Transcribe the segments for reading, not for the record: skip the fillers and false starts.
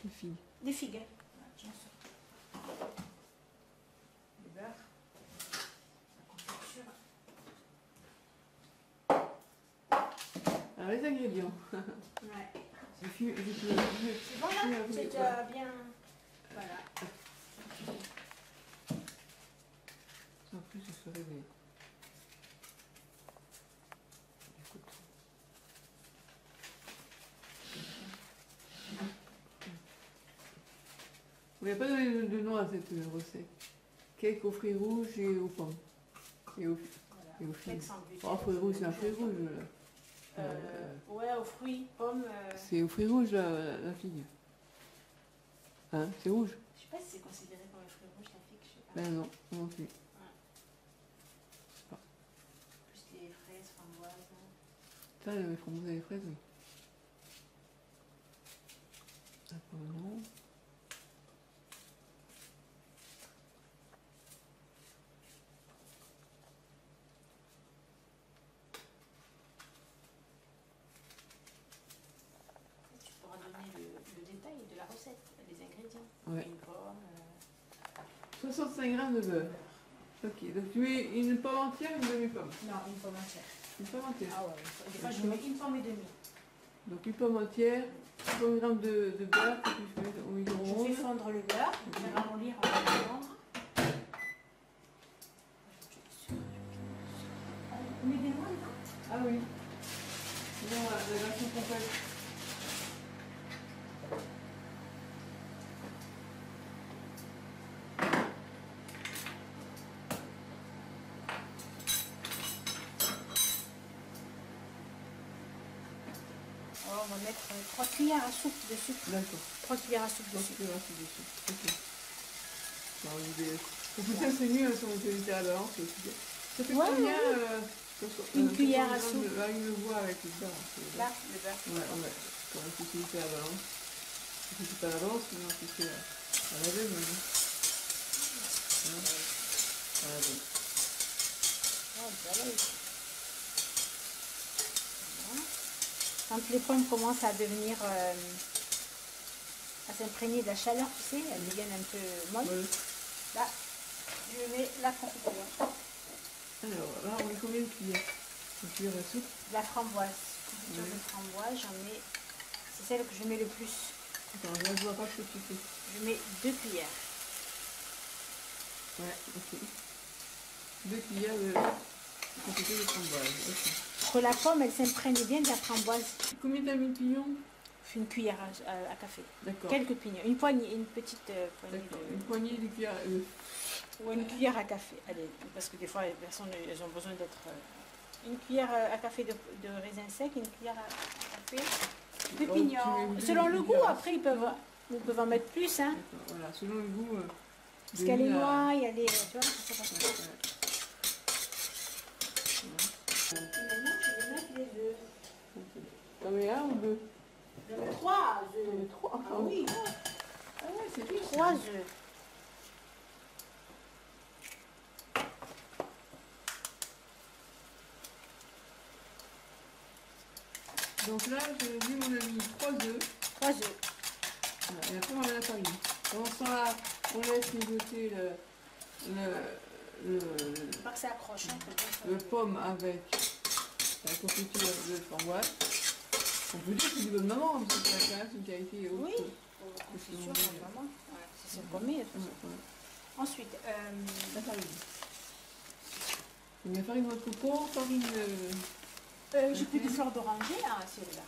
Des figues. Des figues. Voilà, tiens ça. Le beurre. La confiture. Alors les ingrédients. Ouais. C'est bon là? C'est déjà bien. Voilà. En plus, je ferai des... Il n'y a pas donné de nom à cette recette. Cake aux fruits rouges et aux pommes. Et aux figues. Oh, fruits rouges, c'est un fruit rouge. Ouais, aux fruits, pommes. C'est aux fruits rouges la figue. Hein, c'est rouge? Je sais pas si c'est considéré comme un fruit rouge la figue, je sais pas. Ben non, non plus. Plus les fraises, framboises. Ça, les framboises et les fraises, oui. D'accord, non. Tu pourras donner le détail de la recette, les ingrédients. Ouais. Une pomme. 65 g de beurre. Ok, donc tu mets une pomme entière, une demi-pomme. Non, une pomme entière. Une pomme entière. Ah ouais, des fois je mets une pomme et demie. Donc une pomme entière, 100 g de beurre que tu fais au micro-ondes. Je fais fondre le beurre, je vais ramollir en fondre. On met des noix dedans? Ah oui. Non, la version complète. Alors on va mettre 3 cuillères à soupe de sucre. D'accord. 3 cuillères à soupe de sucre. Ok. Alors, pour tout ça, c'est mieux si on fait à la balance. Ça fait combien une cuillère à soupe. Là, il le voit avec le beurre. Là, le beurre. Ouais. Quand on fait à la balance. Si c'est pas à la balance, sinon on fait à la veille. Quand les pommes commencent à devenir, à s'imprégner de la chaleur, tu sais, elles deviennent un peu molles. Oui. Là, je mets la confiture. Alors, là, on met combien de cuillères? Une cuillère à soupe? La framboise. Confiture de framboise, j'en mets. C'est celle que je mets le plus. Attends, là, je vois pas ce que tu fais. Je mets 2 cuillères. Ouais, ok. 2 cuillères de confiture de framboise. Ok. Pour que la pomme, elle s'imprègne bien de la framboise. Combien t'as mis de pignons? Une cuillère à café. D'accord. Quelques pignons. Une poignée, une petite poignée. D'accord. Une poignée de cuillères. Ou une cuillère à café. Allez, parce que des fois, les personnes elles ont besoin d'être. Une cuillère à café de raisin sec, une cuillère à café de pignons. Selon le goût, après, ils peuvent en mettre plus. Hein. Voilà, selon le goût. Parce qu'il y a les noix, il y a les. Tu vois, c'est pas ça. Et maintenant, tu vais mettre les œufs. T'en mets un ou deux? J'en mets 3 œufs. J'en mets 3. Ah oui. Ah ouais, c'est bien. 3 œufs. Donc là, je dis mon ami 3 œufs. 3 œufs. Voilà, et après on met la farine. Pendant ce temps-là, on laisse mijoter Pas que ça accroche. Hein, le pomme avec la confiture de framboise. On peut dire que c'est du bonne maman, parce que ça a une qualité haute. Oui, c'est sûr, vraiment. Ouais, c'est ce qu'on met. Ensuite, la farine. Donc la farine de coco, farine... j'ai pris des fleurs d'oranger, hein, celle-là.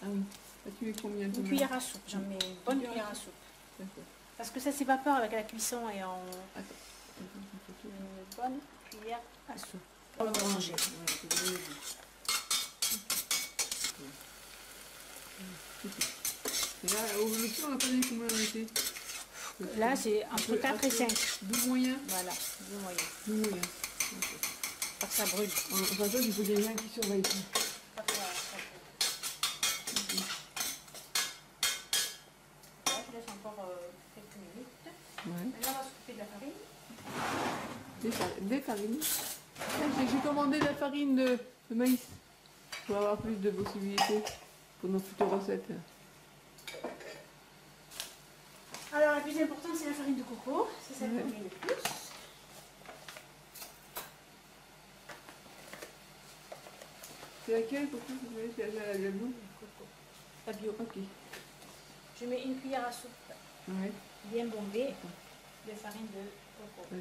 Ah oui. Là, tu mets combien? Une cuillère à soupe. J'en mets une bonne cuillère à soupe. D'accord. Parce que ça s'évapore avec la cuisson et en... Attends. Une bonne cuillère à soupe. Fleurs d'oranger. Et là, au dessus, on n'a pas dit combien on était. Là, c'est entre 4 et 5. 12 moyens. Voilà, 12 moyens. 12 moyens. Pas que ça brûle. Enfin, toi, il faut des gens qui surveillent ça. Pas que ça Là, je laisse encore quelques minutes. Ouais. Maintenant, on va s'occuper de la farine. Des farines. J'ai commandé de la farine de maïs pour avoir plus de possibilités pour nos futures recettes. Alors, la plus importante, c'est la farine de coco. C'est celle qu'on met le plus. C'est laquelle coco? C'est la bio? Coco. La bio. Ok. Je mets une cuillère à soupe Ouais. bien bombée de farine de coco. Vas-y.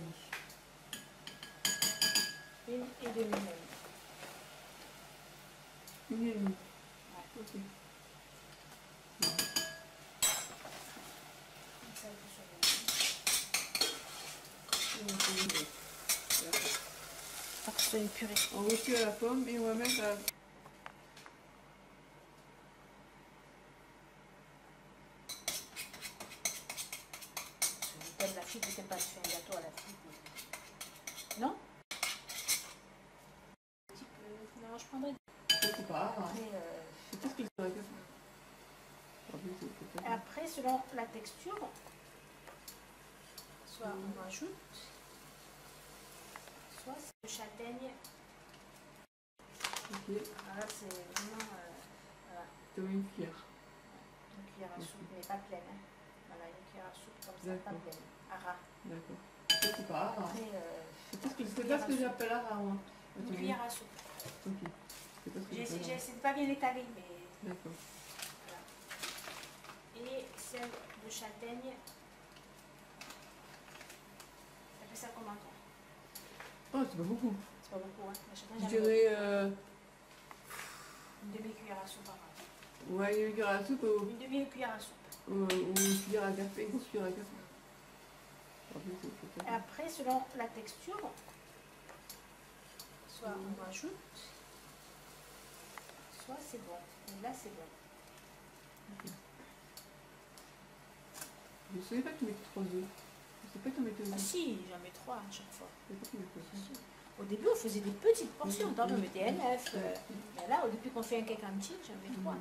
Une et demie même. Une et demie. Ouais. Ok. Comme ça, il faut surveiller. Pour que ce soit une purée. On retire la pomme et on va mettre la... La figue, je ne sais pas si je fais un gâteau à la figue. Non? Un petit peu. Non, je prendrais. C'est pas grave. Après, C'est tout ce qu'il faudrait faire. après, selon la texture, soit on rajoute, soit c'est de châtaigne. Ok. Voilà, c'est vraiment voilà, Comme une cuillère. une cuillère à soupe, mais pas pleine. Hein. Voilà, une cuillère à soupe comme ça, pas pleine. À ras. D'accord. C'est pas grave. Après, C'est pas ce que j'appelle à ras, moi. une cuillère à soupe. Ok. C'est pas ce que J'ai j'appelle à ras. essayé de pas bien étaler, mais D'accord. voilà. Et celle de châtaigne, ça fait ça comment toi? Oh, c'est pas beaucoup. C'est pas beaucoup, hein. La châtaigne, Je j'aime dirais... une demi-cuillère à soupe par ras. Ouais, une cuillère à soupe Une demi-cuillère à soupe. ou une cuillère à café. Une grosse cuillère à café. Après, selon la texture, soit on rajoute, soit c'est bon. Et là, c'est bon. Je ne savais pas que tu mettais 3 œufs. Je ne sais pas que tu mettais Ah 2 œufs. si, j'en mets 3 à chaque fois. Je ne savais pas que tu mettais 2 œufs. Au début, on faisait des petites portions. Dans on mettait un œuf. Mais là, depuis qu'on fait un cake en petit, j'en mets 3.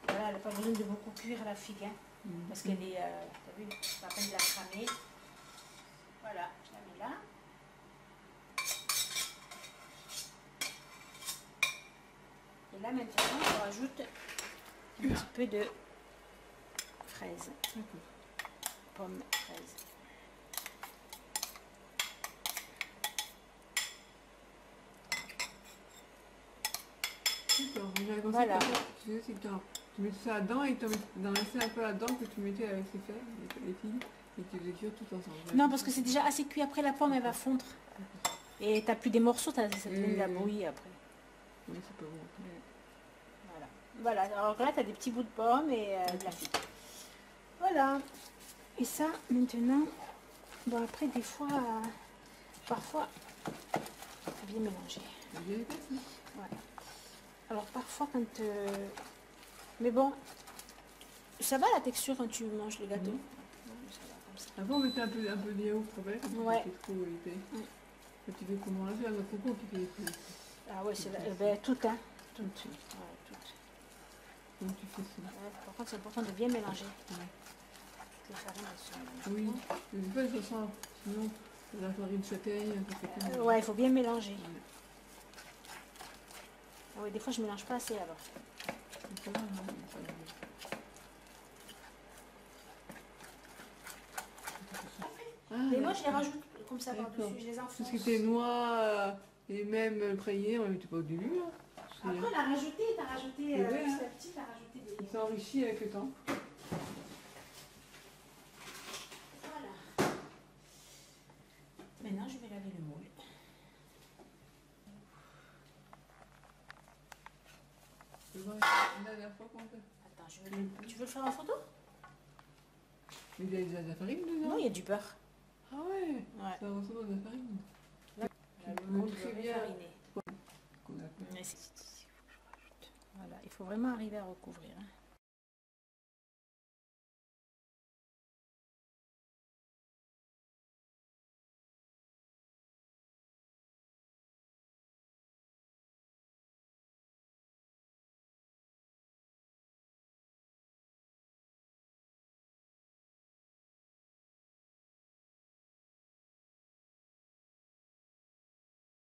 Voilà, elle n'a pas besoin de beaucoup cuire la figue, hein, parce qu'elle est, t'as vu, c'est pas la peine de la cramer. Voilà, je la mets là. Et là maintenant, on rajoute un petit peu de fraise, pomme fraise. D'accord, mais j'avais pensé Voilà. que tu faisais, c'est que tu mettais ça là-dedans et tu en laissais un peu là-dedans que tu mettais avec les fèves, les filles, et tu faisais cuire tout ensemble. Non, parce que c'est déjà assez cuit. Après, la pomme, elle va fondre. Et t'as plus des morceaux, ça devient de la bouillie après. Oui, c'est pas bon. Voilà. Voilà, alors là, tu as des petits bouts de pomme et de la figue. Voilà. Et ça, maintenant, bon, après, des fois, parfois, faut bien mélanger. Ouais. Alors, parfois, quand... Mais bon, ça va la texture quand tu manges le gâteau. Ça va comme ça. Avant, on mettait un peu de yaourt, tu te rappelles, quand Ouais. c'était trop épais. Et tu fais comment on l'a fait avec le coco qui fait épais. Ah ouais, c'est ben, tout, hein. Tout. Ouais, tout. Donc tu fais ça. Ouais, par contre, c'est important de bien mélanger. Ouais. Toutes les farines, elles sont... Oui, mais des fois, ça sent, sinon, la farine de châtaigne, ça fait comme... ouais, il faut bien mélanger. Ah oui, des fois, je ne mélange pas assez alors. C'est pas grave, hein, c'est pas grave. Mais moi, je les rajoute comme ça D'accord. par-dessus, je les Tout enfonce. ce qui était noix et même praliné, on ne mettait pas au début. Hein. Après, on a rajouté, t'as rajouté, C'est vrai, hein. petit à petit, t'as rajouté des... Il s'enrichit avec le temps. Voilà. Maintenant, je vais laver le moule. Je vois la dernière fois qu'on fait. Attends, tu veux le faire en photo? Mais il y a déjà de la farine dedans. Non, il y a du beurre. Ah ouais, Ouais. ça ressemble à de la farine. Le moule très de bien. fariné. Qu'on appelle. Voilà, il faut vraiment arriver à recouvrir. Hein.